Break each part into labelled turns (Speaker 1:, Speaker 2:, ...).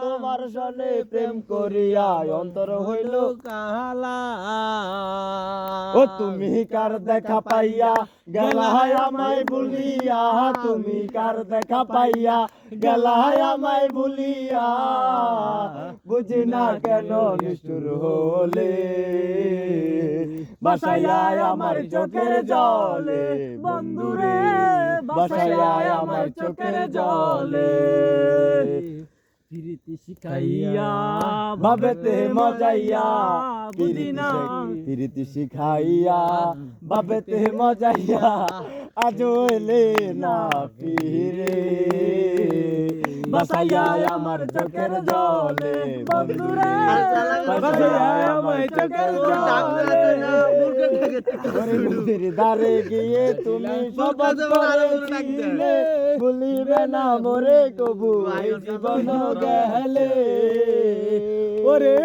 Speaker 1: তোমার সনে প্রেম করিয়া অন্তর হইল
Speaker 2: কালা
Speaker 1: ও তুমি কার দেখা পাইয়া গেলায় আমায় ভুলিয়া তুমি কার দেখা পাইয়া গেলায় আমায় ভুলিয়া বুঝি না কেন নিষ্ঠুর হলে বাসায় আমার চোখের জলে বন্ধুরে বাসায় আমার চোখের জলে
Speaker 2: প্রীতি শিখাইয়া
Speaker 1: বাবেতে মজাইয়া
Speaker 2: বুঝি না
Speaker 1: প্রীতি শিখাইয়া বাবেতে মজাইয়া আজ এলে না ফিরে বাসাইয়া আমার চোখের জলে বন্ধুরে বাসাইয়া আমার চোখের জলে নদীর ধারে গিয়ে তুমি শপথ করেছিলে ভুলিবে না মোরে কবু এই জীবন গেলে ওরে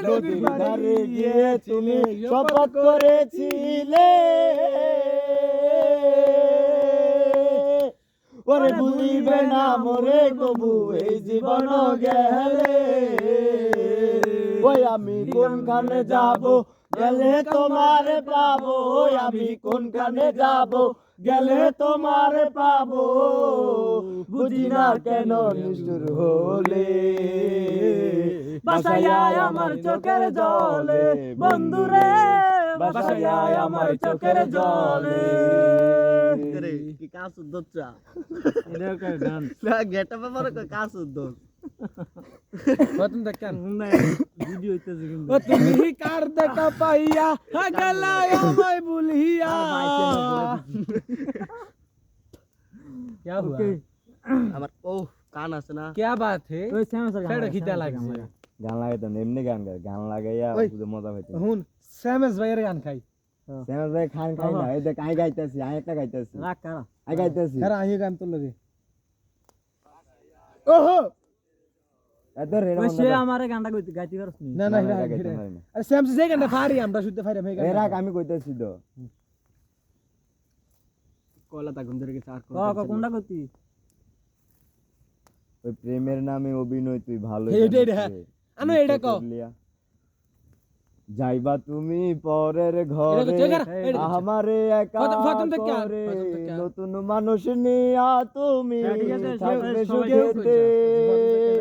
Speaker 1: নদীর ধারে গিয়ে তুমি শপথ করেছিলে ওরে ভুলিবে না মোরে কবু এই জীবন গেলে ওই আমি কোনখানে যাব গেলে তোমার পাবো ওই আমি কোনখানে যাব গেলে তোমার পাবো বুঝি না কেন নিষ্ঠুর হলে বাসায় আমার চোখের জলে বন্ধুরে বাসায় আমার চোখের জলে
Speaker 2: কি কাজ উদ্দচ্ছা এটা কই গান না গেটা ব্যাপারে কই কাজ উদ্দচ
Speaker 3: প্রথম দেখেন
Speaker 2: ভিডিও হইতেছে কিন্তু
Speaker 3: ও তুমি কার দেখা পাইয়া গেলায় আমায় ভুলিয়া क्या हुआ
Speaker 2: আমার ও কান আছে না
Speaker 3: क्या बात है
Speaker 2: ওই স্যামসাং
Speaker 3: সেটা খিদা লাগছে
Speaker 1: গান লাগাইতাম না, এমনি গান গাই গান লাগাইয়া
Speaker 3: ওই।
Speaker 1: বুঝে মজা পাইতাম
Speaker 3: হুন স্যামস ভাইয়ের গান খাই
Speaker 1: শ্যামাস ভাই খান খাই না এই দেখ আই গাইতাছি আই একটা গাইতাছি
Speaker 2: রাখ কারা
Speaker 1: আই গাইতাছি
Speaker 3: আরে আইয়ে গান তোর লগে ওহো
Speaker 1: এত রে
Speaker 2: ওই সে আমারে গানটা কইতে গাইতে পারছ নি
Speaker 3: না না আরে স্যামস যে গানটা ফারি আমরা শুনতে ফারি আমি
Speaker 1: এ রাখ আমি কইতাছি তো
Speaker 2: কলা তা গুন ধরে গেছে আর কোনটা কইতি
Speaker 1: ওই প্রেমের নামে অভিনয় তুই ভালো
Speaker 3: এইটা, এইটা, হ্যাঁ। আনো এইটা কও।
Speaker 1: যাইবা তুমি পরের ঘরে আমারে একা
Speaker 3: প্রথম থেকে আর,
Speaker 1: করে
Speaker 3: প্রথম থেকে আর।
Speaker 1: নতুন মানুষ নিয়া তুমি
Speaker 2: হ্যাঁ, ঠিক আছে,
Speaker 1: থাকবে
Speaker 2: সবাই
Speaker 1: সুখেতে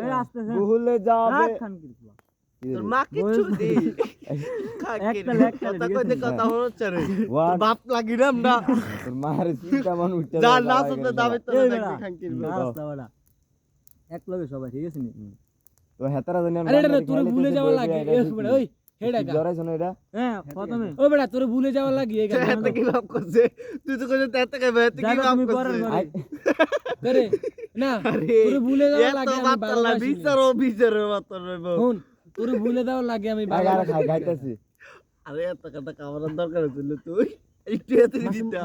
Speaker 2: এই আস্তে আস্তে।
Speaker 1: ভুলে যাবে
Speaker 2: রাখ খান কি
Speaker 4: তোর মা কিচ্ছু দি
Speaker 2: একটা লেখ খালি,
Speaker 4: কথা
Speaker 2: ঠিক
Speaker 4: কইতে
Speaker 2: আছে?
Speaker 4: কথা হচ্ছে রে
Speaker 1: What?
Speaker 4: বাপ লাগিরাম না
Speaker 1: তোর মার চিন্তা মান উঠতে
Speaker 4: যা না শুনতে দাবি তো
Speaker 2: এই
Speaker 4: দেখবি
Speaker 2: বেড়া,
Speaker 4: খাঙ্কির
Speaker 1: হুম।
Speaker 4: বেড়া।
Speaker 2: না রাস্তা বেড়া। এক লগে সবাই ঠিক আছে নি
Speaker 1: তো হেতারা জানি
Speaker 3: আরে এটা তোরে ভুলে যাওয়া লাগে এই বেটা ওই হেডা গা
Speaker 1: জরাই শোনো এটা
Speaker 2: হ্যাঁ প্রথমে
Speaker 3: ও বেটা তোরে ভুলে যাওয়া লাগে এই গান
Speaker 4: এতে কি বাপ করছে তুই তো কইছিস এতে কি এতে কি
Speaker 2: যাবে
Speaker 4: বাপ
Speaker 2: তুমি
Speaker 4: করছে
Speaker 2: পরের ঘরে।
Speaker 1: আই-
Speaker 3: করে না
Speaker 4: আরে
Speaker 3: তোরে ভুলে যাওয়া
Speaker 4: এত
Speaker 3: লাগে আমি
Speaker 4: বাপ তালা
Speaker 3: ভালোবাসি
Speaker 4: বিচারো বাতর রইব
Speaker 3: হুন তোরে ভুলে যাওয়া লাগে আমি
Speaker 1: আই আর
Speaker 3: ভালোবাসি
Speaker 1: খাই খাইতাছি
Speaker 4: আরে এত কথা কামড়ার দরকার ছিল তুই একটু এতে দিতে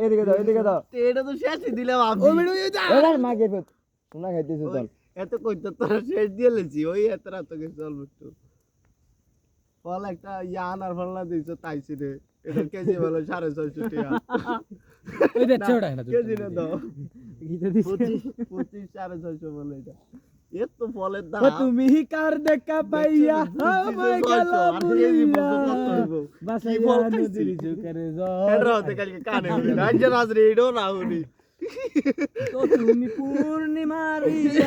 Speaker 1: এদিকে দাও এদিকে দাও
Speaker 4: এটা তো শেষই দিলাম আমি
Speaker 3: ও বেটা ওই যা
Speaker 1: এবার মাকে ফেত শোনা খাইতেছি চল
Speaker 4: এত কইতে তোরা শেষ দিয়ে লেছি ওই এত রাত থেকে চলবে একটু ফল একটা ইয়ান আর ফল না দিয়েছো তাইছি রে এটা কেজি বলো 650 টাকা
Speaker 3: ওই দেখছ ওটা না
Speaker 4: কেজি না দাও
Speaker 2: গীতা দিছে
Speaker 4: 25 650 বলে এটা এত ফলের দাম
Speaker 3: ও তুমি কার দেখা পাইয়া আমায় গেল ভুলিয়া বাসায় নদীর চোখের জল
Speaker 4: কালকে কানে রাজ্য রাজরে এডো না উনি
Speaker 2: তো তুমি পূর্ণিমার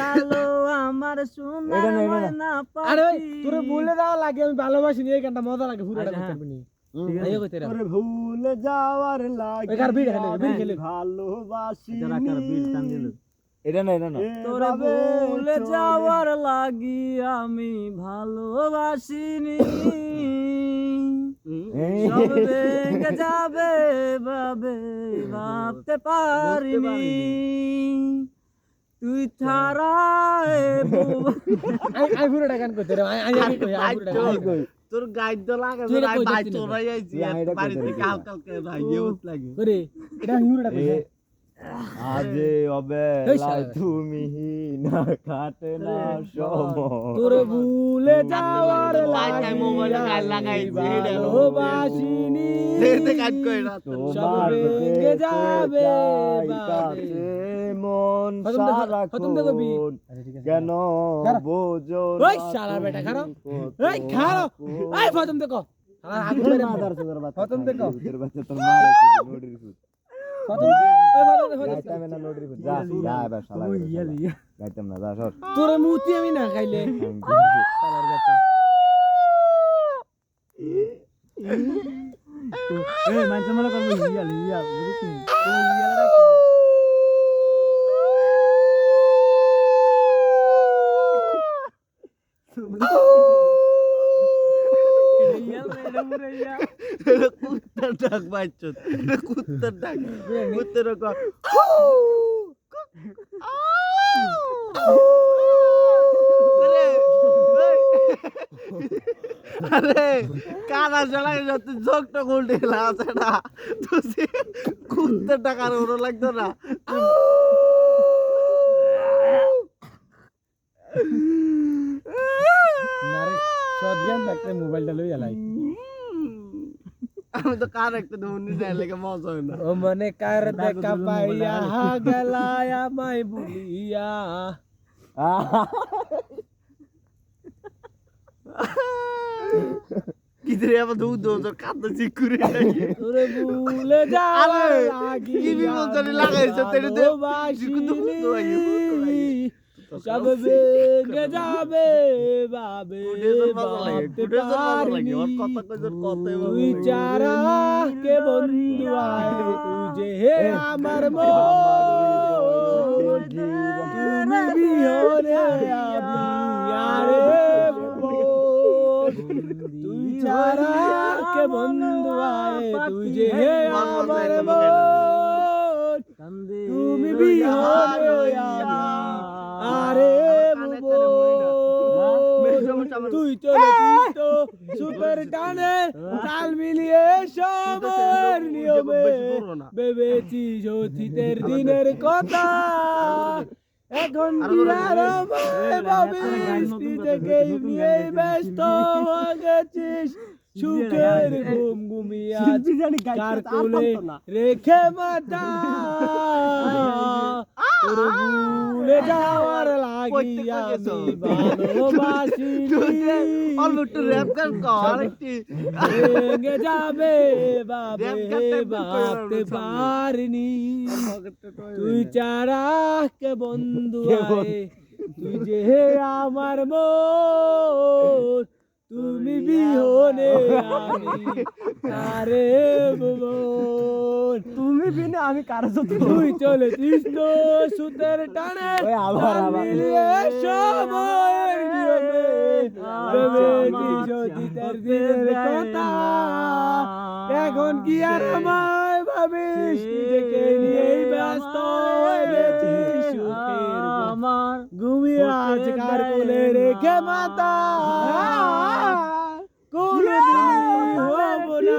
Speaker 2: আলো আমার সোনার
Speaker 1: এটা না, এটা না।
Speaker 2: ময়না
Speaker 3: আরে ওই
Speaker 2: পাখি।
Speaker 3: তোরে ভুলে যাওয়া লাগে আমি ভালোবাসি নি এই গানটা মজা লাগে পুরোটা
Speaker 2: আচ্ছা,
Speaker 3: করতে
Speaker 2: হ্যাঁ।
Speaker 3: পারবি নি
Speaker 2: ঠিক আছে।
Speaker 3: আইও কইতে রে
Speaker 1: তোরে ভুলে যাওয়ার লাগে
Speaker 3: ওই কার বিড় খেলে, বিড় খেলে।
Speaker 1: ভালোবাসি
Speaker 2: যারা কার বিল টান দিল
Speaker 1: এটা না এটা না
Speaker 2: তোরে ভুলে যাওয়ার লাগি আমি ভালোবাসিনি সব ভেঙে যাবে ভাবে ভাবতে পারিনি তুই ছাড়া
Speaker 3: আই পুরোটা গান করতে রে আই আই কই আই পুরোটা গান কই
Speaker 4: তোর গাইড তো লাগে
Speaker 3: তুই এটা
Speaker 4: ভাই
Speaker 3: কই
Speaker 4: ভাই
Speaker 3: দেখতি না?
Speaker 4: তোরাই আইছি
Speaker 1: তুই আইডা কই
Speaker 4: বাড়ি থেকে
Speaker 1: দেখতি?
Speaker 4: হালকা হালকা ভাই ইয়ে লাগে
Speaker 3: করে এটা পুরোটা কই
Speaker 1: আজে অবেলায় তুমি না কাটে না সময়
Speaker 3: তোর ভুলে যাওয়ার
Speaker 2: লাগাই মোবাইলে গান লাগাইছে
Speaker 3: ভালোবাসিনি
Speaker 2: দেখতে কাজ করে না
Speaker 3: সব ভেঙে যাবে
Speaker 1: কাছে মন
Speaker 3: খতম দেখো বি
Speaker 1: কেন বোঝো
Speaker 3: ওই শালা বেটা খারাপ এই খারাপ এই খতম দেখো শালা আগুন মেরে খতম দেখো
Speaker 1: তোর বাচ্চা তোর মারে নোডরি ফুট
Speaker 3: খতম ওই খতম দেখো
Speaker 1: গাইতাম না নোডরি ফুট যা যা এবার শালা গাইতাম না যা সর
Speaker 3: তোর মুতি আমি না খাইলে শালার বেটা
Speaker 2: এই মানছে মনে করব হিয়াল বুঝছিস কুত্তার ডাক বাচ্চা কুত্তার ডাক কুত্তার ডাক আরে কানা জ্বালাই তুই জগটা উল্টে গেলাম সেটা তুই কুত্তার টাকার ওরা লাগতো না
Speaker 3: নারে সজ্ঞান থাকতে মোবাইলটা লই আলাই
Speaker 4: আমি তো কার একটা ধরুন লেগে মজা হয় না
Speaker 3: ও মনে কার দেখা পাইয়া গেলায় আমায় ভুলিয়া
Speaker 4: কিরে আবার দুধ দোজ কাঁদতে চিকুরে
Speaker 3: তোরে ভুলে যাওয়ার লাগি
Speaker 4: কি বিপদে লাগাইছে তেরে দে
Speaker 3: সব ভেঙে যাবে বাবে ভাবতে পারিনি তুই চারা কে বন্ধু আয় তুই যে হে আমার মন তুমি বিহনে আমি আরে তুই চারা কে বন্ধু আয় তুই যে হে আমার মন তুমি বিহনে আমি আরে তুই চলেছিস তো সুপার টানে তাল মিলিয়ে সবার নিয়মে ভেবেছিস অতীতের দিনের কথা এখন কি আর আমায় ভাবিস নিজেকে নিয়ে ব্যস্ত হয়ে গেছিস সুখের ঘুম ঘুমিয়ে আজ কার কোলে রেখে মাথা তোর ভুলে যাওয়ার লাগি আমি ভালোবাসিনি
Speaker 4: অলমোস্ট র‍্যাপ গান কর একটি
Speaker 3: ভেঙে যাবে বাবে ভাবতে পারিনি তুই চারা কে বন্ধু আয় তুই যে আমার মন তুমি বিহনে আমি আরে মন
Speaker 2: তুমি বিনে আমি কার সাথে
Speaker 3: তুই চলেছিস তো সুতের টানে মিলিয়ে সময়ের নিয়মে ভেবেছিস অতীতের দিনের কথা এখন কি আর আমায় ভাবিস নিজেকে নিয়েই ব্যস্ত হয়ে গেছিস সুখের আমার ঘুমিয়ে আজ কার কোলে রেখে মাথা কোনদিন হব না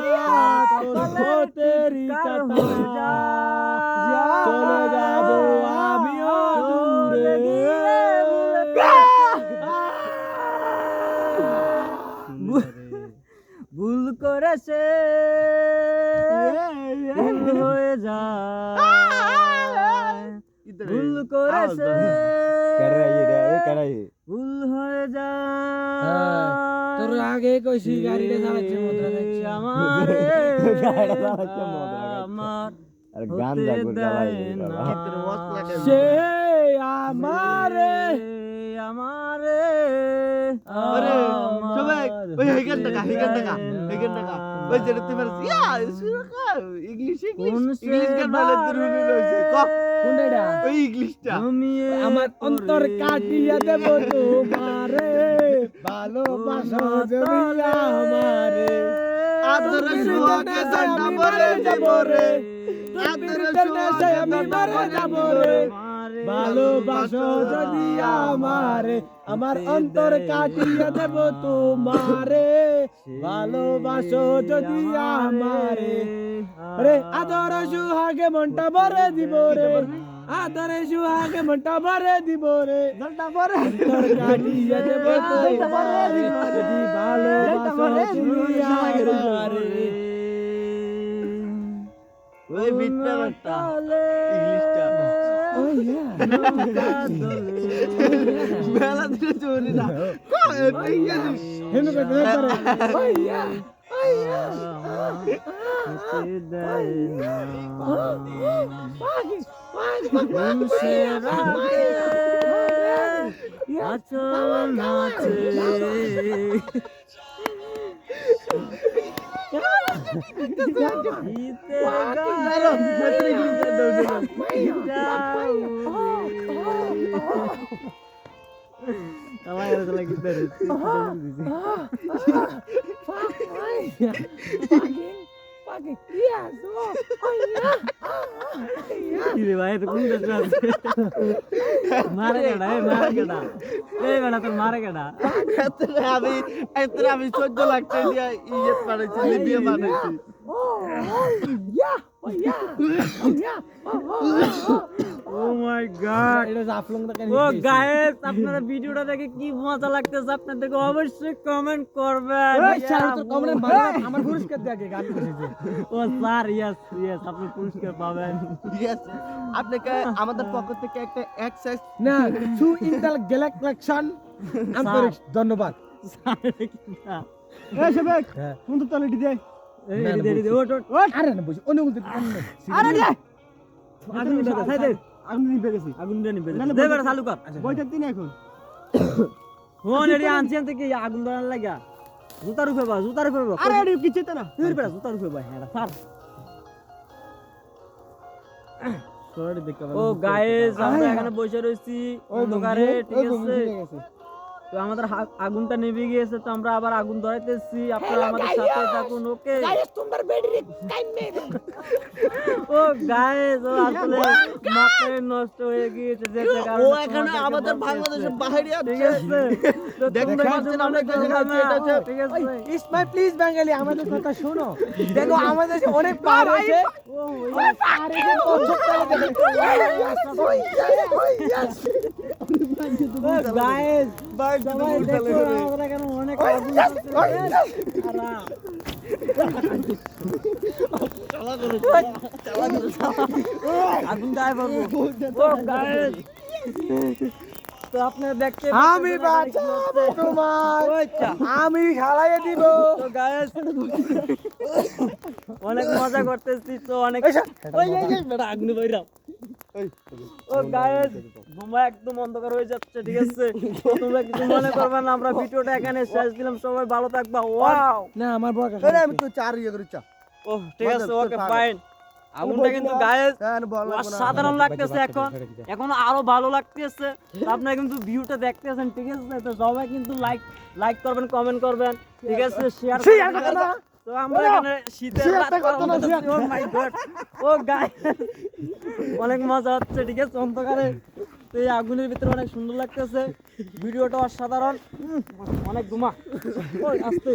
Speaker 3: তোর তেরি কথা চলে যাব আমিও দূরে ভুল করেছে হয়ে যায় ভুল করেছে ভুল হয়ে যায় তোর আগে কইছি গাড়িটা চালাচ্ছে মুদ্রা দেখছি আমার আমার
Speaker 1: আর গান জাগো চালাই
Speaker 3: সে আমারে আমারে
Speaker 4: আরে সবাই ওই হেগেন টাকা ওই যেটা তুমি ইংলিশ গান বলে দুরুনি লইছে ক
Speaker 3: কোনটা
Speaker 4: ওই ইংলিশটা
Speaker 3: আমার অন্তর কাটিয়া দেব তোমারে ভালোবাসা জমিয়া আমারে
Speaker 4: আদর সুহাগে জান্না বলে যাব রে
Speaker 3: আদর সুহাগে আমি মারে যাব রে ভালোবাসো যদি আমারে আমার অন্তর কাটিয়ে দেব তোমারে ভালোবাসো যদি আমারে রে আদর সুহাগে মনটা ভরে দিব রে আদরে সুহাগে মনটা ভরে দিব রে অন্তর কাটিয়ে দেব তোমারে যদি ভালোবাসো তুমি আমারে
Speaker 2: ওই বিটটা ইংলিশটা মেলা দিলে চলি না
Speaker 3: হেমে কইতে পারে
Speaker 2: আমি 14 লাখ টাকা দিয়ে ইয়ে বানাইছি লিবিয়া বানাইছি
Speaker 5: আপনারা ভিডিওটা দেখে কি মজা লাগতেছে আপনাদেরকে অবশ্যই কমেন্ট করবেন।
Speaker 3: আমার পুরস্কার দিয়ে আগে গান করেছে
Speaker 5: ও স্যার ইয়েস আপনি পুরস্কার পাবেন।
Speaker 2: আপনাকে আমাদের পক্ষ থেকে একটা এক্সারসাইজ
Speaker 3: না টু ইন্টাল গ্যালাকশন আন্তরিক ধন্যবাদ এই সবেক কোন তো তালে দিতে আরে না বুঝ অন্য বলতে আরে রে
Speaker 5: আগুন নিবে গেছে দে আগুন নিবে গেছে আগুন নিবে গেছে দে বেটা চালু কর
Speaker 3: বইটা দিন এখন
Speaker 5: ফোন এডি আনছেন থেকে আগুন ধরার লাগা জুতার উপরে বা
Speaker 3: আরে এডি কিছু তো না
Speaker 5: তুই বেটা জুতার উপরে বা হ্যাঁ স্যার
Speaker 3: সরি দেখতে
Speaker 5: ও গাইস আমরা এখানে বসে রইছি অন্ধকারে ঠিক আছে তো আমাদের আগুনটা নিভে গিয়েছে তো আমরা আবার আগুন ধরাইতেছি আপনারা আমাদের সাথে থাকুন ওকে গাইস তোমার বেডি কাইমে ও গাইস ও আসলে মাথা নষ্ট হয়ে গিয়েছে যে কারণে
Speaker 2: ও এখানে আমাদের বাংলাদেশের বাইরে আছে
Speaker 5: ঠিক আছে তো
Speaker 2: দেখুন আমরা দেখাচ্ছি এটা হচ্ছে
Speaker 5: ঠিক আছে
Speaker 3: ইসমাইল প্লিজ বাঙালি আমাদের কথা শোনো দেখো আমাদের দেশে অনেক পাহাড় আছে ওই পাহাড়ে যে কচ্ছপ তালে দেখো
Speaker 5: গাইস সবাই দেখো আমরা কেন অনেক আগুন আগুন গায়ে পড়বো ও গাইস তো আপনারা দেখতে
Speaker 3: আমি বাঁচাবো তোমার আমি খালাইয়ে দিব
Speaker 5: তো গাইস অনেক মজা করতেছি তো অনেক ওই বেটা আগুন বাইরা ও গাইস তোমরা একদম অন্ধকার হয়ে যাচ্ছে ঠিক আছে তোমরা কিছু মনে করবে না আমরা ভিডিওটা এখানে শেষ দিলাম সবাই ভালো থাকবা ওয়াও
Speaker 3: না আমার বড় কাকা
Speaker 2: আরে আমি তো 4 ইয়ে করি চা
Speaker 5: ও ঠিক আছে ওকে ফাইন আগুনটা কিন্তু গাইস সাধারণ লাগতেছে এখন আরো ভালো লাগতেছে আপনারা কিন্তু ভিউটা দেখতেছেন ঠিক আছে তো সবাই কিন্তু লাইক করবেন কমেন্ট করবেন ঠিক আছে শেয়ার করবেন তো আমরা এখানে শীতের রাত ও মাই গড ও গাইস অনেক মজা হচ্ছে ঠিক আছে অন্ধকারে তো এই আগুনের ভিতরে অনেক সুন্দর লাগতেছে ভিডিওটা অসাধারণ অনেক ঘুমা ওই আস্তে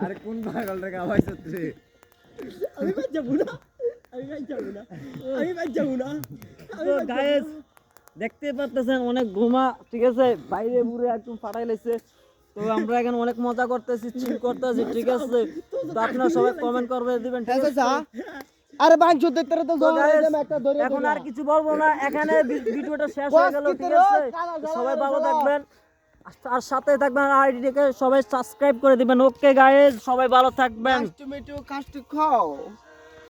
Speaker 2: আরে কোন পাগলটা গাওয়াইছ তুই
Speaker 3: আমি বাদ যাবো না
Speaker 5: তো গাইস দেখতে পাচ্ছেন অনেক ঘুমা ঠিক আছে বাইরে পুরো একদম ফাটাই লাইছে তো আমরা এখানে অনেক মজা করতেছি চিল করতেছি ঠিক আছে তো আপনারা সবাই কমেন্ট করবে দিবেন ঠিক আছে
Speaker 3: আরে বাংশ দেখতে তো একটা ধরে
Speaker 5: এখন আর কিছু বলবো না এখানে ভিডিওটা শেষ হয়ে গেল ঠিক আছে সবাই ভালো থাকবেন আর সাথে থাকবেন আর আইডিটাকে সবাই সাবস্ক্রাইব করে দিবেন ওকে গাইস সবাই ভালো থাকবেন
Speaker 2: টমেটো কাস্ট খাও